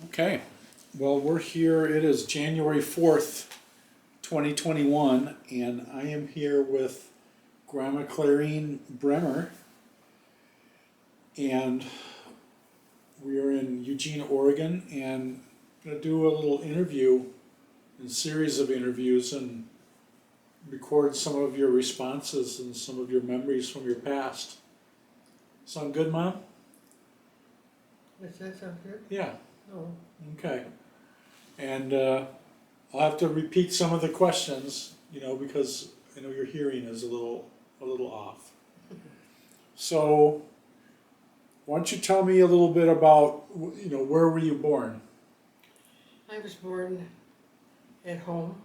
Okay, well, we're here, it is January 4th, 2021, and I am here with Grandma Clarine Bremer, and we are in Eugene, Oregon, and going to do a little interview, a series of interviews, and record some of your responses and some of your memories from your past. Sound good, Mom? Does that sound good? Yeah, Oh, okay. And I'll have to repeat some of the questions, because I know your hearing is a little off. So, why don't you tell me a little bit about, where were you born? I was born at home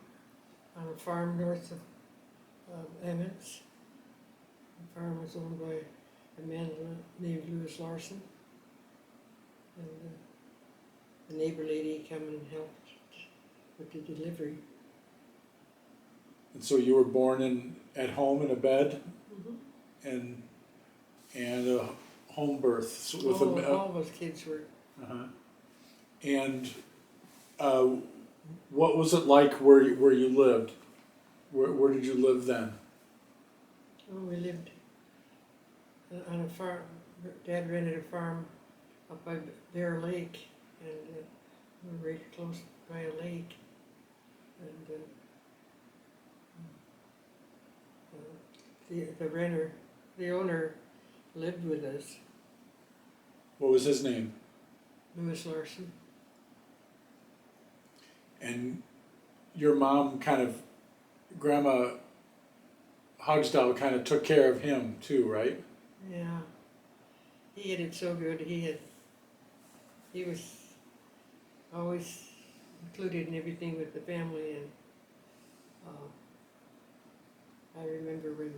on a farm north of Emmets. The farm was owned by a man named Lewis Larson. And the neighbor lady came and helped with the delivery. And so you were born at home in a bed Mm-hmm. and a home birth with All of us kids were. uh-huh. And what was it like where you lived? Where did you live then? Oh, we lived on a farm. Dad rented a farm up by Bear Lake, and we were right close by a lake. And the owner lived with us, What was his name? Lewis Larson. And your mom Grandma Hogsdal kind of took care of him too, right? Yeah, he had it so good. He was always included in everything with the family, and I remember when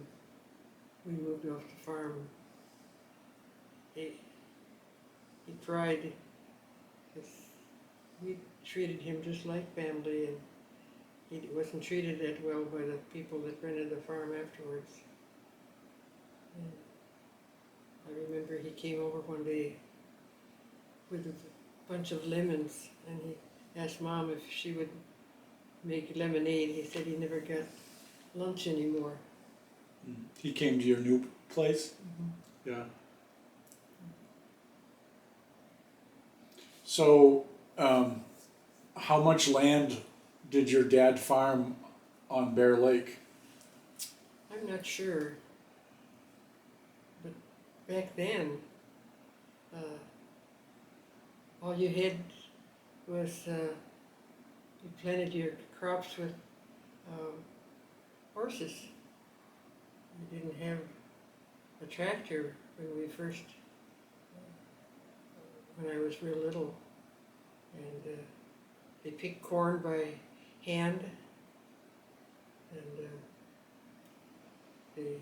we moved off the farm, he cried because we treated him just like family, and he wasn't treated that well by the people that rented the farm afterwards. And I remember he came over one day with a bunch of lemons, and he asked Mom if she would make lemonade. He said he never got lunch anymore. He came to your new place? Mm-hmm. Yeah. So, how much land did your dad farm on Bear Lake? I'm not sure, but back then, all you had was you planted your crops with horses. You didn't have a tractor when I was real little, and they picked corn by hand, and they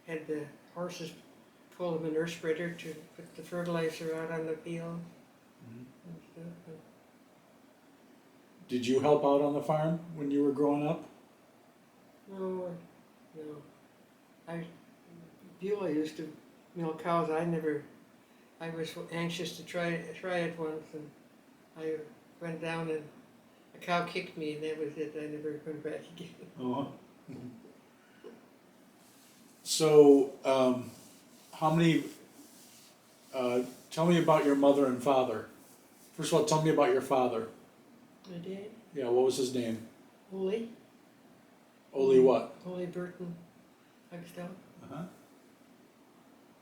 had the horses pull a manure spreader to put the fertilizer out on the field and stuff. Did you help out on the farm when you were growing up? No. Beulah used to milk cows. I was anxious to try it once, and I went down and a cow kicked me, and that was it. I never went back again. Uh-huh. So, how many, tell me about your mother and father. First of all, tell me about your father. My dad, Yeah, what was his name? Ole What? Ole Burton Huxtell. Uh-huh.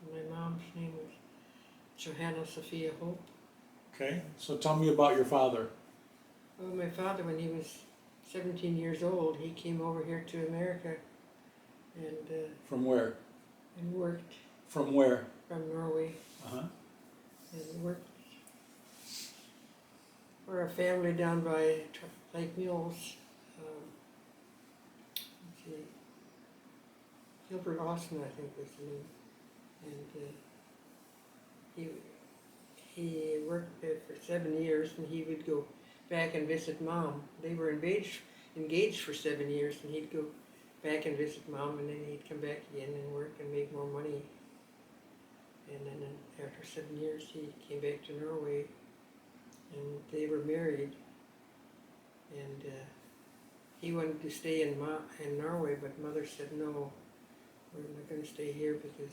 And my mom's name was Johanna Sophia Hope. Okay, so tell me about your father. Well, my father, when he was 17 years old, he came over here to America and From where? worked From where? from Norway Uh-huh. and worked for a family down by Lake Mills. Let's see, Gilbert Austin, I think was the name, and he worked there for 7 years, and he would go back and visit Mom. They were engaged for 7 years, and he'd go back and visit Mom, and then he'd come back again and work and make more money. And then after 7 years, he came back to Norway and they were married. And he wanted to stay in Norway, but Mother said, no, we're not going to stay here, because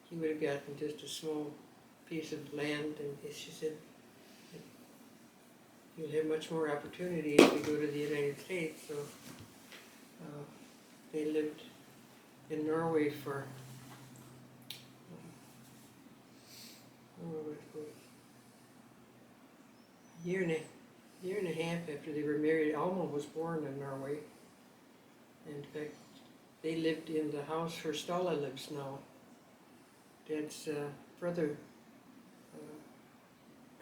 he would have gotten just a small piece of land, and she said, you'll have much more opportunity if you go to the United States. So they lived in Norway for I suppose a year and a half after they were married. Alma was born in Norway. In fact, they lived in the house where Stella lives now. Dad's brother,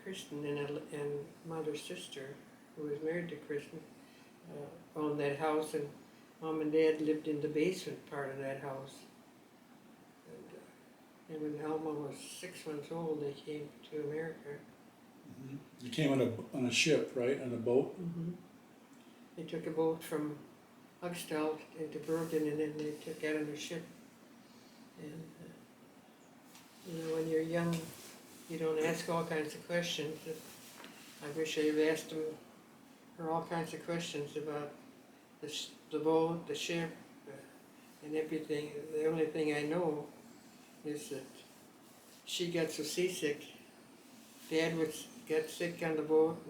Kristen, and Mother's sister, who was married to Kristen, owned that house, and Mom and Dad lived in the basement part of that house. And when Alma was 6 months old, they came to America. Mm-hmm. You came on a ship, right? On a boat? Mm-hmm. They took a boat from Hugsdal into Bergen, and then they took out on a ship. And when you're young, you don't ask all kinds of questions. I wish I had asked her all kinds of questions about the boat, the ship, and everything. The only thing I know is that she got so seasick. Dad got sick on the boat,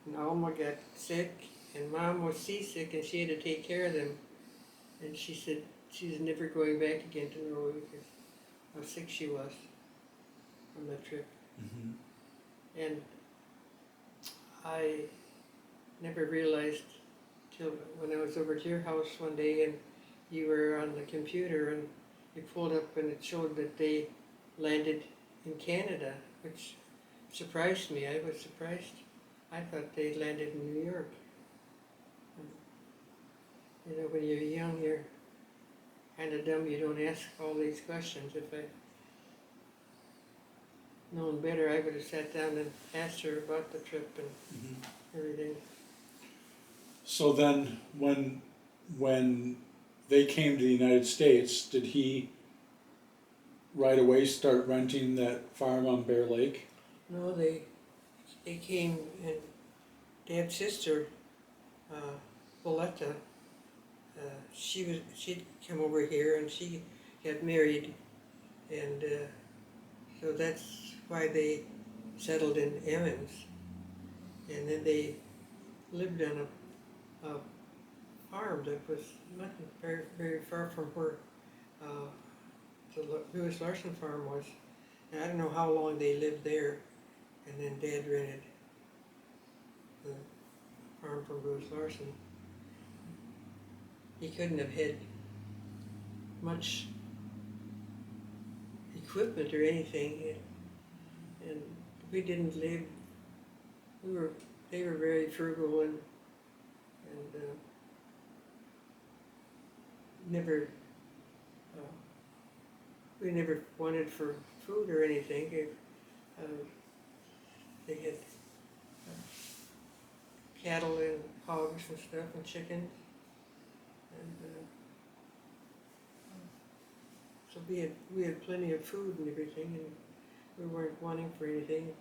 and Alma got sick, and Mom was seasick, and she had to take care of them. And she said she's never going back again to Norway because how sick she was on that trip. Mm-hmm. And I never realized till when I was over at your house one day, and you were on the computer, and you pulled up and it showed that they landed in Canada, which surprised me. I was surprised. I thought they landed in New York. When you're young, you're kind of dumb. You don't ask all these questions. If I'd known better, I would have sat down and asked her about the trip and Mm-hmm. everything. So then, when they came to the United States, did he right away start renting that farm on Bear Lake? No, they came, and Dad's sister, Boletta, she'd come over here, and she got married, and so that's why they settled in Emmons, and then they lived on a farm that was not very, very far from where the Lewis Larson farm was. And I don't know how long they lived there, and then Dad rented the farm from Lewis Larson. He couldn't have had much equipment or anything, and we didn't live. They were very frugal, and never. We never wanted for food or anything. They had cattle and hogs and stuff and chickens, and so we had plenty of food and everything, and we weren't wanting for anything.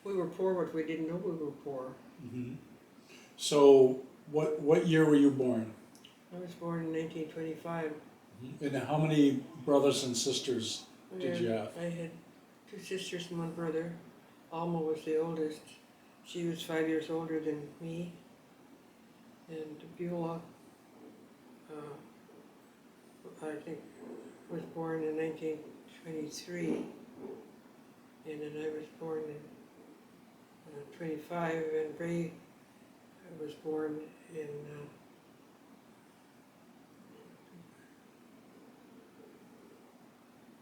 We were poor, but we didn't know we were poor. Mm-hmm. So what year were you born? I was born in 1925. And how many brothers and sisters did you have? I had 2 sisters and 1 brother. Alma was the oldest. She was 5 years older than me. And Beulah, I think, was born in 1923. And then I was born in 25, and Ray was born in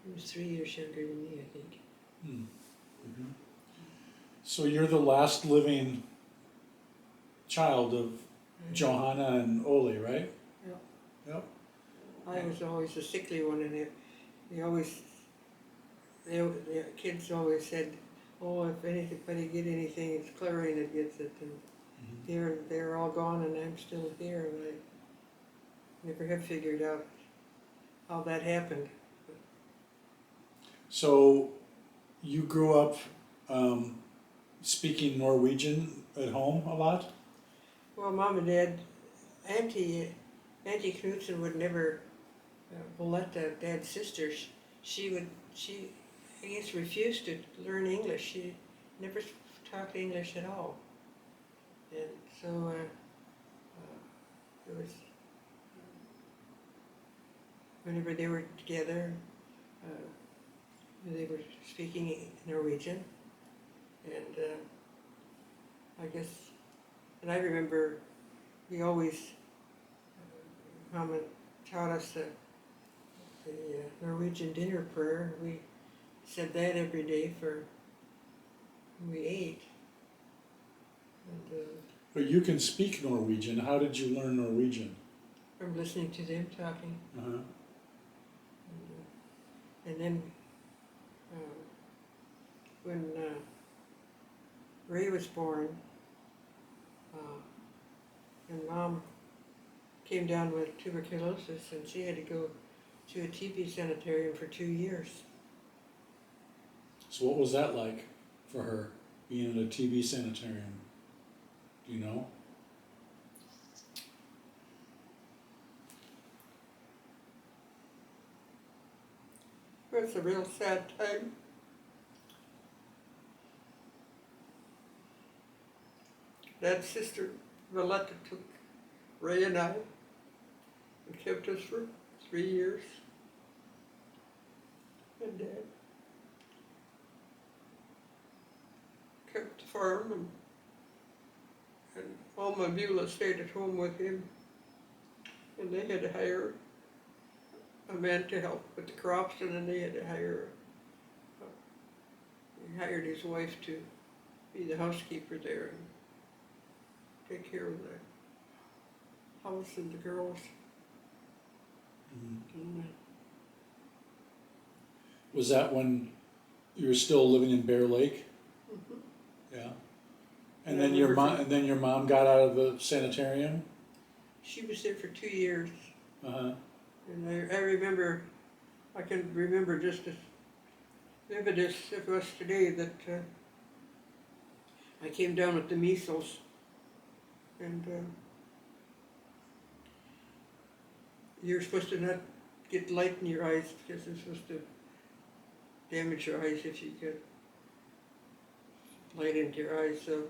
he was 3 years younger than me, I think. Mm-hmm. So you're the last living child of Johanna and Ole, right? Yep. Yep. I was always the sickly one, and the kids always said, "Oh, if anybody get anything, it's Clarine that gets it." And they're all gone, and I'm still here, and I never have figured out how that happened. So you grew up speaking Norwegian at home a lot? Well, Mom and Dad, Auntie Knudsen would never let Dad's sister. She I guess refused to learn English. She never talked English at all, and so it was whenever they were together, they were speaking Norwegian, and I guess, and I remember we always, Mama taught us the Norwegian dinner prayer. We said that every day for when we ate. And But you can speak Norwegian. How did you learn Norwegian? from listening to them talking. Uh-huh. And then when Ray was born, and Mom came down with tuberculosis, and she had to go to a TB sanitarium for 2 years. So what was that like for her, being in a TB sanitarium? Do you know? It was a real sad time. Dad's sister Valletta took Ray and I and kept us for 3 years. And Dad kept the farm, and Alma Beulah stayed at home with him. And they had to hire a man to help with the crops, and then they had to hire, he hired his wife to be the housekeeper there and take care of the house and the girls. Mm-hmm. And, Was that when you were still living in Bear Lake? mhm. Yeah. And Yeah, then we your were mom, from- and then your mom got out of the sanitarium. She was there for 2 years, Uh-huh. and I remember, I can remember just as vivid as it was today that I came down with the measles, and you're supposed to not get light in your eyes because it's supposed to damage your eyes if you get light into your eyes. So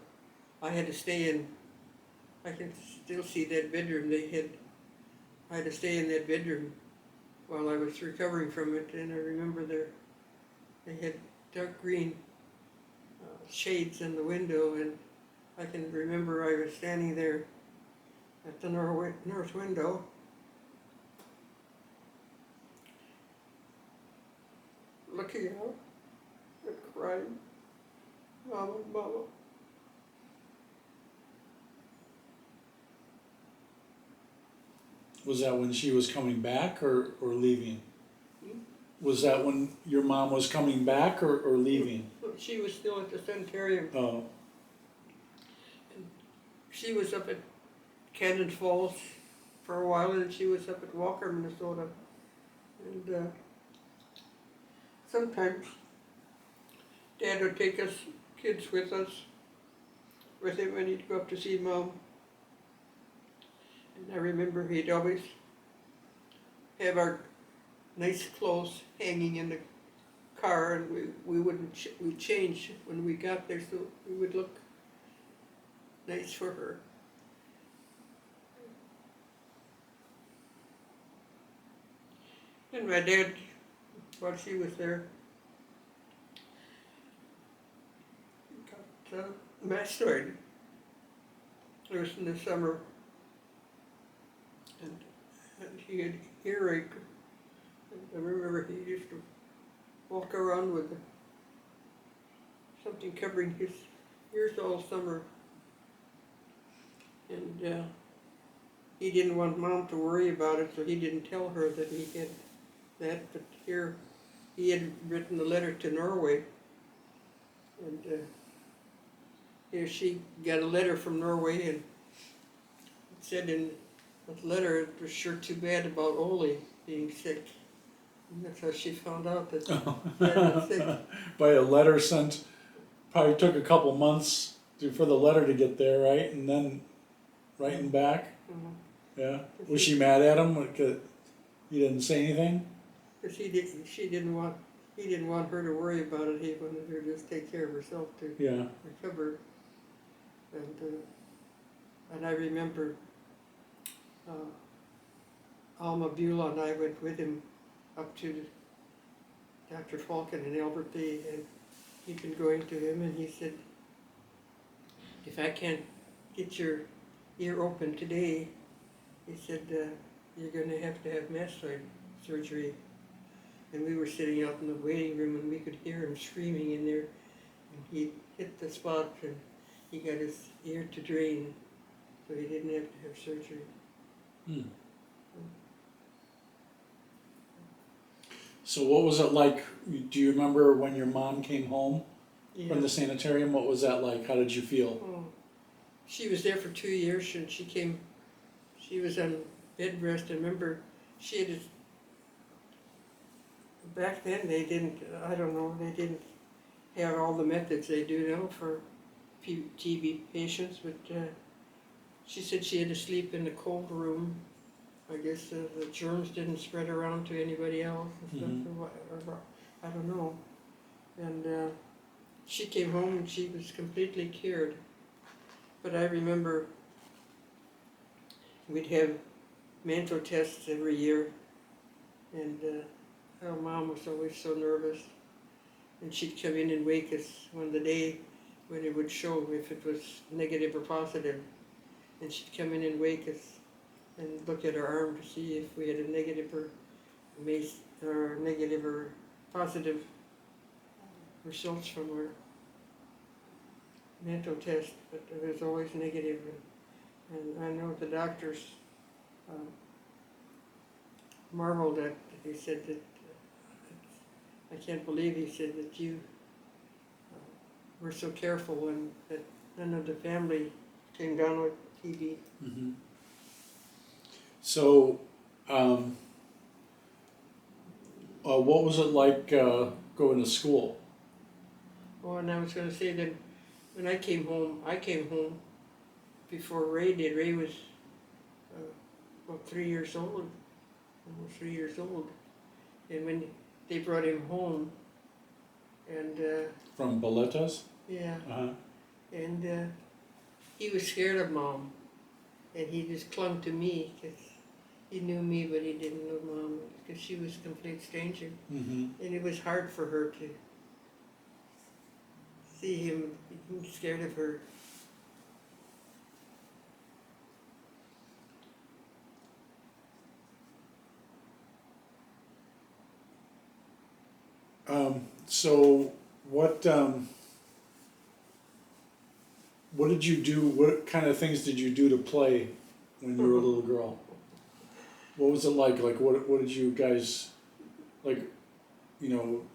I had to stay in, I can still see that bedroom I had to stay in that bedroom while I was recovering from it, and I remember they had dark green shades in the window, and I can remember I was standing there at the north window, looking out and crying, "Mama, Mama." Was that when she was coming back or leaving? Hmm? Was that when your mom was coming back or leaving? She was still at the sanitarium. Oh. She was up at Cannon Falls for a while, and she was up at Walker, Minnesota. And sometimes Dad would take us kids with him when he'd go up to see Mom. And I remember he'd always have our nice clothes hanging in the car, and we'd change when we got there so we would look nice for her. And my dad, while she was there, got mastoid. It was in the summer, and he had earache. And I remember he used to walk around with something covering his ears all summer. And he didn't want Mom to worry about it, so he didn't tell her that he had that. But here, he had written a letter to Norway, and here she got a letter from Norway, and it said in the letter it was sure too bad about Ole being sick. And that's how she found out that Dad was sick. By a letter sent probably took a couple months for the letter to get there, right? And then writing back. Mhm. Yeah. Was she mad at him? Like, he didn't say anything? Because he didn't want her to worry about it. He wanted her to just take care of herself to Yeah. recover. And I remember Alma Beulah and I went with him up to Dr. Falcon in Albert Bay, and he'd been going to him, and he said, if I can't get your ear open today, he said, you're going to have mastoid surgery. And we were sitting out in the waiting room, and we could hear him screaming in there. And he hit the spot, and he got his ear to drain, so he didn't have to have surgery. Hmm. So what was it like? Do you remember when your mom came home from the sanitarium? What was that like? How did you feel? Oh, she was there for 2 years, and she was on bed rest. I remember she had, back then they didn't have all the methods they do now for TB patients, but she said she had to sleep in the cold room. I guess the germs didn't spread around to anybody else and stuff, or I don't know. And she came home and she was completely cured. But I remember we'd have mental tests every year, and our mom was always so nervous. And she'd come in and wake us on the day when it would show if it was negative or positive. And she'd come in and wake us and look at our arm to see if we had a negative or positive results from our mental test, but it was always negative. And I know the doctors marveled at it. He said that, I can't believe he said that you were so careful and that none of the family came down with TB. Mm-hmm. So, what was it like going to school? Oh, and I was going to say that when I came home before Ray did. Ray was about 3 years old, almost 3 years old. And when they brought him home, and From Boletas? yeah, Uh-huh. and he was scared of Mom, and he just clung to me because he knew me, but he didn't know Mom because she was a complete stranger. Mm-hmm. And it was hard for her to see him being scared of her. So what did you do? What kind of things did you do to play when you were a little girl? What was it like? Like what did you guys like? You know.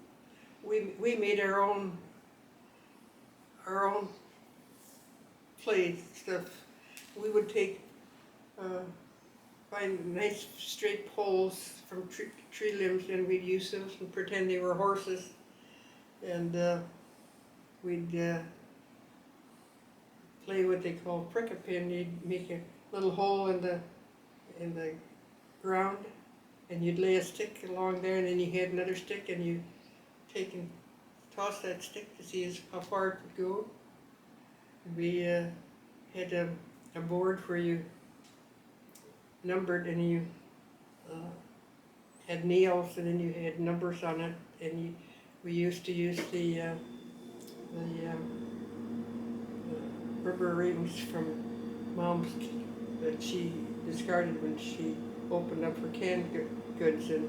We made our own play stuff. We would find nice straight poles from tree limbs, and we'd use those and pretend they were horses, and we'd play what they call prick-a-pin. You'd make a little hole in the ground, and you'd lay a stick along there, and then you had another stick, and you take and toss that stick to see how far it could go. We had a board where you numbered, and you had nails, and then you had numbers on it, and we used to use the rubber rings from Mom's that she discarded when she opened up her canned goods, and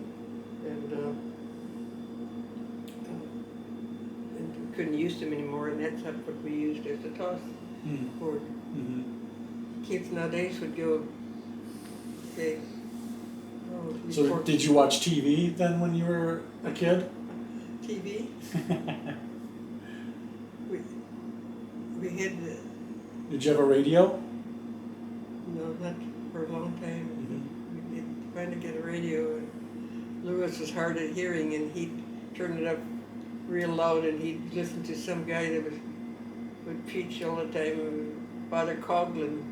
we couldn't use them anymore, and that's what we used as a toss board. Mm-hmm. Kids nowadays would go, okay. So did you watch TV then when you were a kid? TV? we had Did you have a radio? no, not for a long time. Mm-hmm. We did finally get a radio, and Lewis was hard of hearing, and he'd turn it up real loud, and he'd listen to some guy that was preach all the time. Father Coughlin,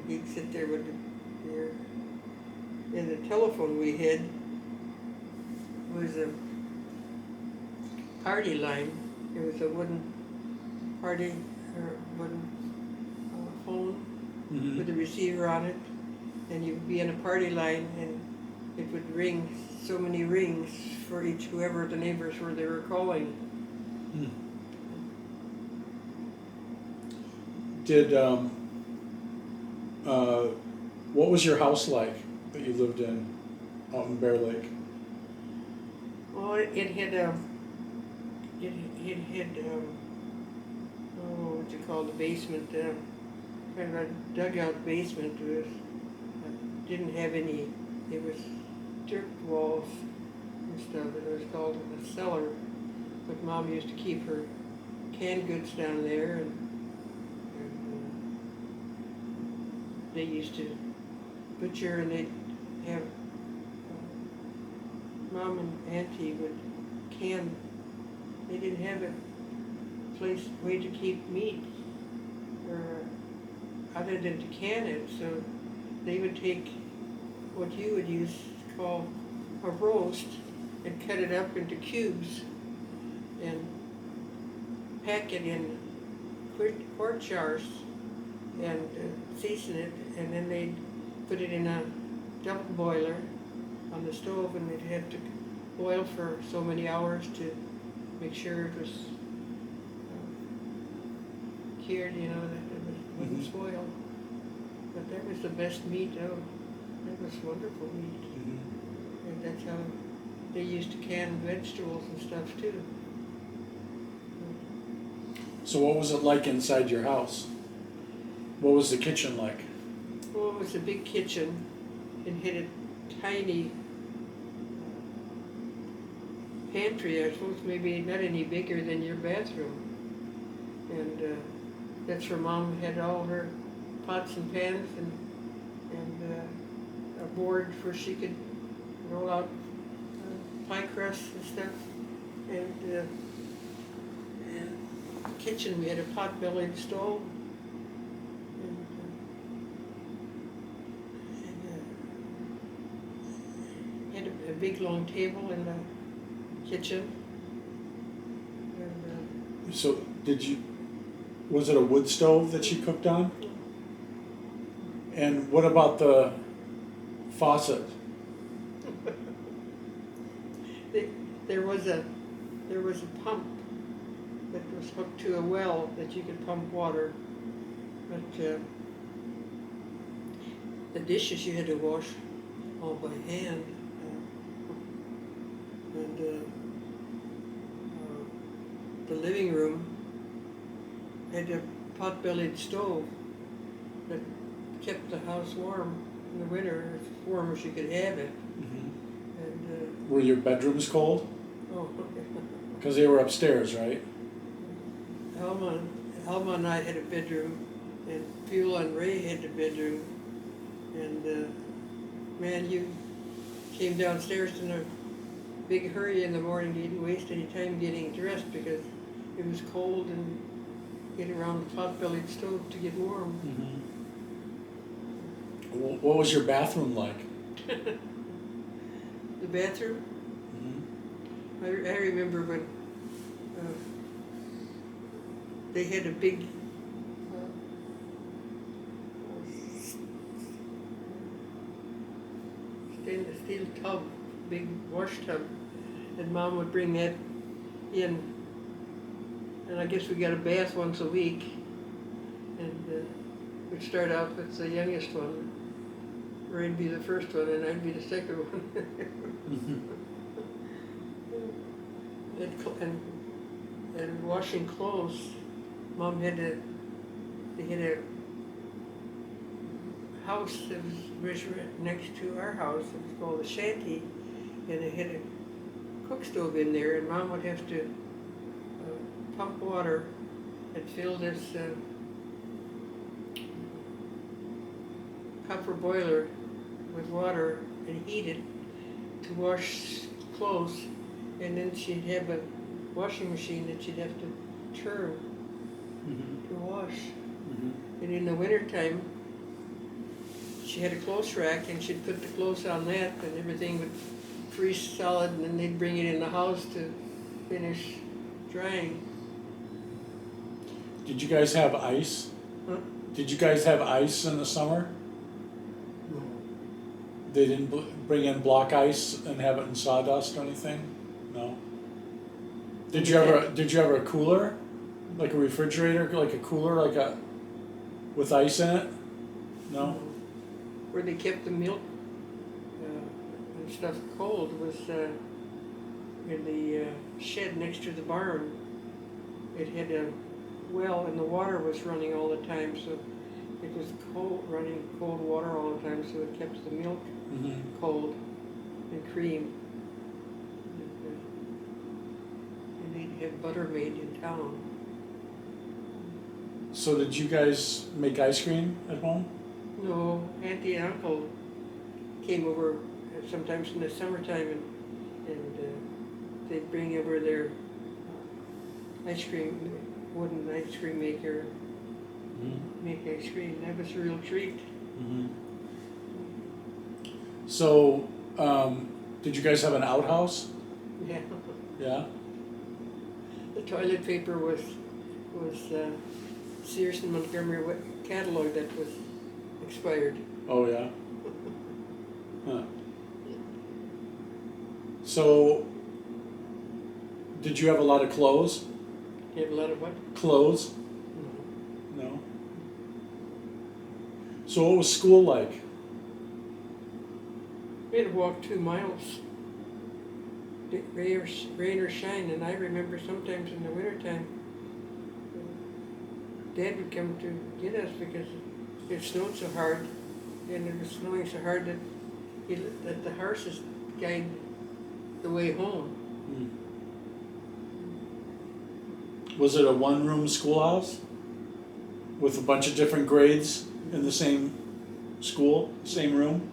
he'd sit there with and the telephone we had was a party line. It was a wooden phone with a receiver on it, and you'd be in a party line, and it would ring so many rings for each whoever the neighbors were they were calling. Did what was your house like that you lived in out in Bear Lake? Well, it had what you call the basement, kind of a dugout basement. It was, didn't have any. It was dirt walls and stuff. It was called a cellar. But Mom used to keep her canned goods down there, and they used to butcher, and they'd have Mom and Auntie would can. They didn't have a way to keep meat, or other than to can it. So they would take what you would use to call a roast and cut it up into cubes and pack it in quart jars and season it, and then they'd put it in a double boiler on the stove, and they'd have to boil for so many hours to make sure it was cured, that it wouldn't spoil. But that was the best meat. Oh, that was wonderful meat. And that's how they used to can vegetables and stuff too. So what was it like inside your house? What was the kitchen like? Well, it was a big kitchen and had a tiny pantry, I suppose maybe not any bigger than your bathroom. And that's where Mom had all her pots and pans and a board where she could roll out pie crusts and stuff. And kitchen, we had a pot-bellied stove. Had a big long table in the kitchen. And, So was it a wood stove that she cooked on? And what about the faucet? there was a pump that was hooked to a well that you could pump water, but the dishes you had to wash all by hand, and the living room had a pot-bellied stove that kept the house warm in the winter, as warm as you could have it. And Were your bedrooms cold? oh, Because they were upstairs, right? Alma and I had a bedroom, and Beulah and Ray had a bedroom, and man, you came downstairs in a big hurry in the morning. You didn't waste any time getting dressed because it was cold, and get around the pot-bellied stove to get warm. What was your bathroom like? The bathroom? I remember when they had a big stainless steel tub, big wash tub, and Mom would bring that in, and I guess we got a bath once a week, and we'd start out with the youngest one. Ray'd be the first one, and I'd be the second one. And washing clothes, Mom they had a house that was right next to our house. It was called a shanty, and it had a cook stove in there, and Mom would have to pump water and fill this copper boiler with water and heat it to wash clothes, and then she'd have a washing machine that she'd have to turn to to wash. Mhm. And in the wintertime, she had a clothes rack and she'd put the clothes on that and everything would freeze solid and then they'd bring it in the house to finish drying. Did you guys have ice? Huh? Did you guys have ice in the summer? No. They didn't bring in block ice and have it in sawdust or anything? No? Did you ever a cooler? Like a refrigerator, like a cooler, with ice in it? No? Where they kept the milk and stuff cold was in the shed next to the barn. It had a well and the water was running all the time, so it was running cold water all the time, so it kept the milk Mhm. cold and cream. And they'd have butter made in town. So did you guys make ice cream at home? No, Auntie and Uncle came over sometimes in the summertime and they'd bring over their ice cream, wooden ice cream maker, Mhm. make ice cream. That was a real treat. Mhm. So, did you guys have an outhouse? Yeah. Yeah? The toilet paper was Sears and Montgomery catalog that was expired. Oh, yeah? Huh. So, did you have a lot of clothes? You have a lot of what? Clothes? No. No? So what was school like? We had to walk 2 miles, rain or shine, and I remember sometimes in the wintertime, Dad would come to get us because it snowed so hard, and it was snowing so hard that the horses guide the way home. Was it a one-room schoolhouse with a bunch of different grades in the same school, same room?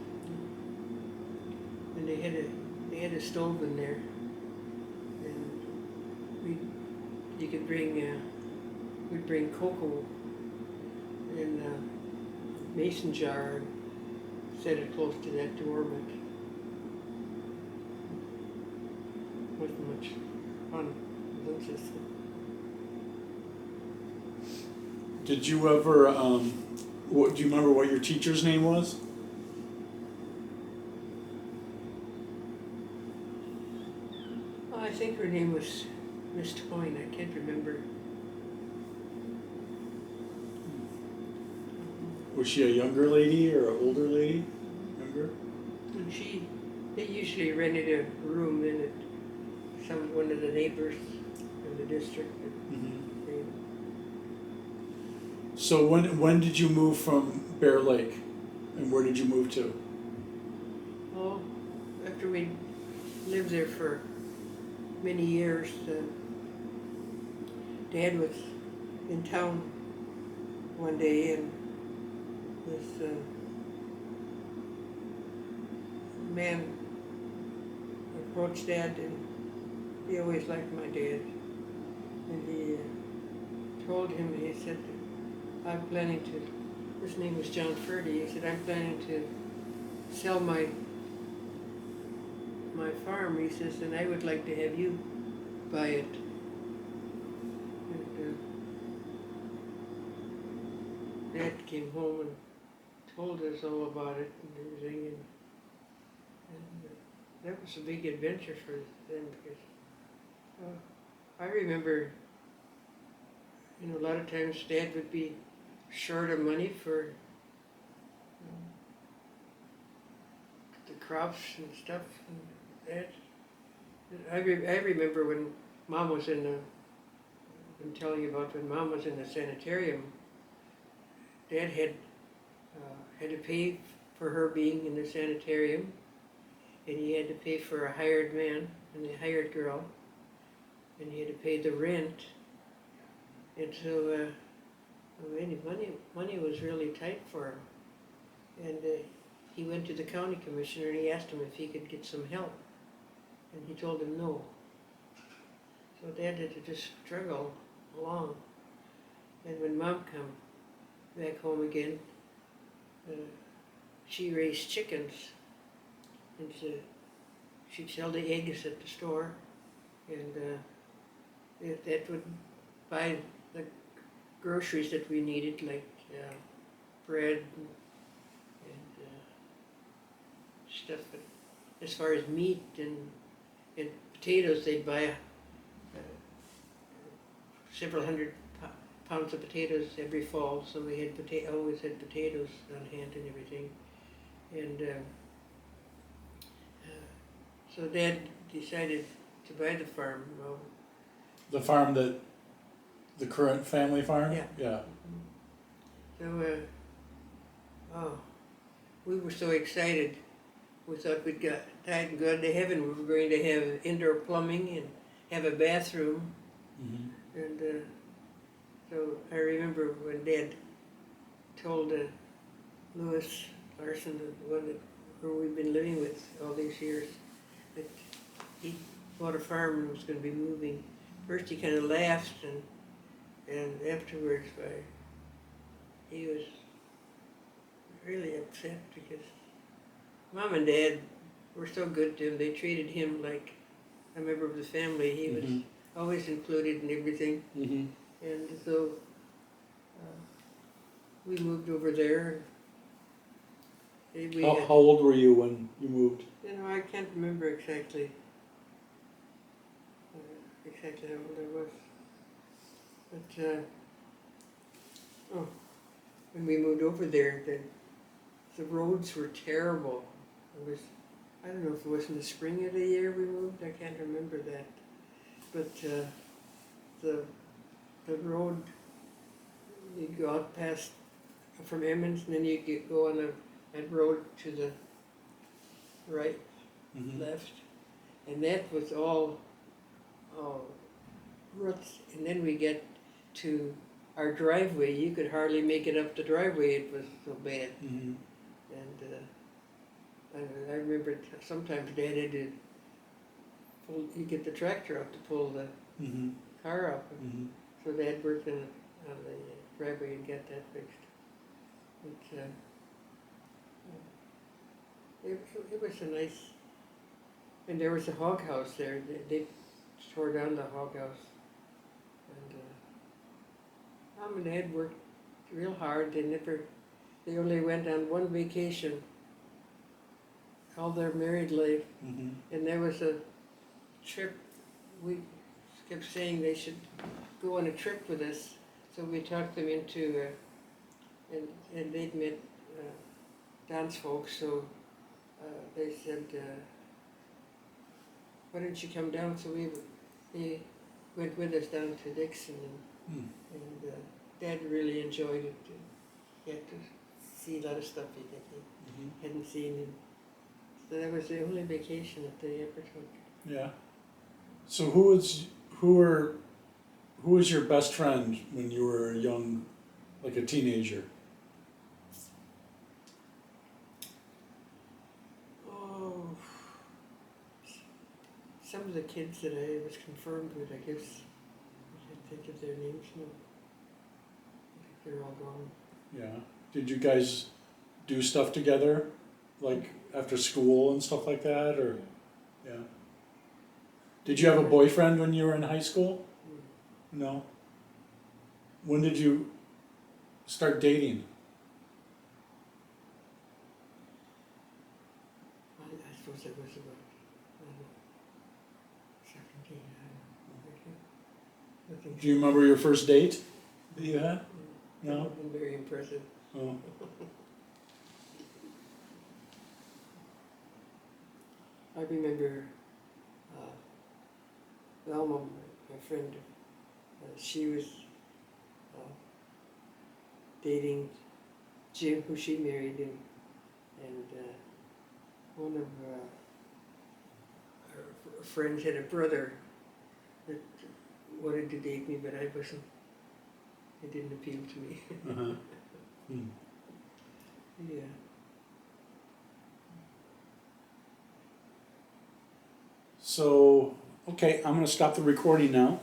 And they had a stove in there, and you could bring we'd bring cocoa in a mason jar and set it close to that door, but wasn't much fun. It was just Did you ever, do you remember what your teacher's name was? I think her name was Miss Toyne. I can't remember. Was she a younger lady or an older lady? Younger? And they usually rented a room in it. One of the neighbors in the district. Mhm. They, So when did you move from Bear Lake, and where did you move to? after we lived there for many years, Dad was in town one day and this man approached Dad, and he always liked my dad, and he told him, he said, I'm planning to, his name was John Ferdy, he said, I'm planning to sell my farm, he says, and I would like to have you buy it. And Dad came home and told us all about it and everything, and that was a big adventure for them because I remember, a lot of times Dad would be short of money for the crops and stuff, and that. I remember when Mom was I'm telling you about when Mom was in the sanitarium. Dad had to pay for her being in the sanitarium, and he had to pay for a hired man and a hired girl, and he had to pay the rent, and so money was really tight for him, and he went to the county commissioner and he asked him if he could get some help, and he told him no. So Dad had to just struggle along, And when Mom come back home again, she raised chickens, and she'd sell the eggs at the store, and that would buy the groceries that we needed, like bread and stuff. But as far as meat and potatoes, they'd buy several hundred pounds of potatoes every fall, so we had always had potatoes on hand and everything. And so Dad decided to buy the farm. Well, The farm that, the current family farm? Yeah. Yeah. so, we were so excited. We thought we'd died and gone to heaven. We were going to have indoor plumbing and have a bathroom. Mm-hmm. And so I remember when Dad told Louis Larson, the one who we've been living with all these years, that he bought a farm and was going to be moving. First he kind of laughed, and afterwards he was really upset because Mom and Dad were so good to him. They treated him like a member of the family. He was always included in everything. Mm-hmm. And so we moved over there. And How old were you when you moved? I can't remember exactly how old I was. But when we moved over there, the roads were terrible. I don't know if it was in the spring of the year we moved. I can't remember that. But the road, you'd go out past from Emmons, and then you'd go on that road to the right, left, and that was all ruts. And then we get to our driveway. You could hardly make it up the driveway. It was so bad. Mm-hmm. And I remember sometimes Dad had to you get the tractor up to pull the car up. Mm-hmm. So Dad worked on the driveway and get that fixed. But it was a nice, and there was a hog house there. They tore down the hog house. And Mom and Dad worked real hard. They only went on one vacation all their married life. Mm-hmm. And there was a trip, we kept saying they should go on a trip with us. So we talked them into, and they'd met dance folks, so they said, why don't you come down? So they went with us down to Dixon, and Dad really enjoyed it. He had to see a lot of stuff he hadn't seen. And so that was the only vacation that they ever took. Yeah. So who was your best friend when you were young, like a teenager? Oh, some of the kids that I was confirmed with, I guess, I can't think of their names now. I think they're all gone. Yeah. Did you guys do stuff together, like after school and stuff like that, or? Yeah. Did you have a boyfriend when you were in high school? No. When did you start dating? I suppose it was about 17. I think Do you remember your first date that you had? No? That would have been very impressive. Oh. I remember Velma, my friend, she was dating Jim, who she married, and one of her friends had a brother that wanted to date me, but I wasn't. It didn't appeal to me. Uh-huh. Yeah. So, okay, I'm going to stop the recording now.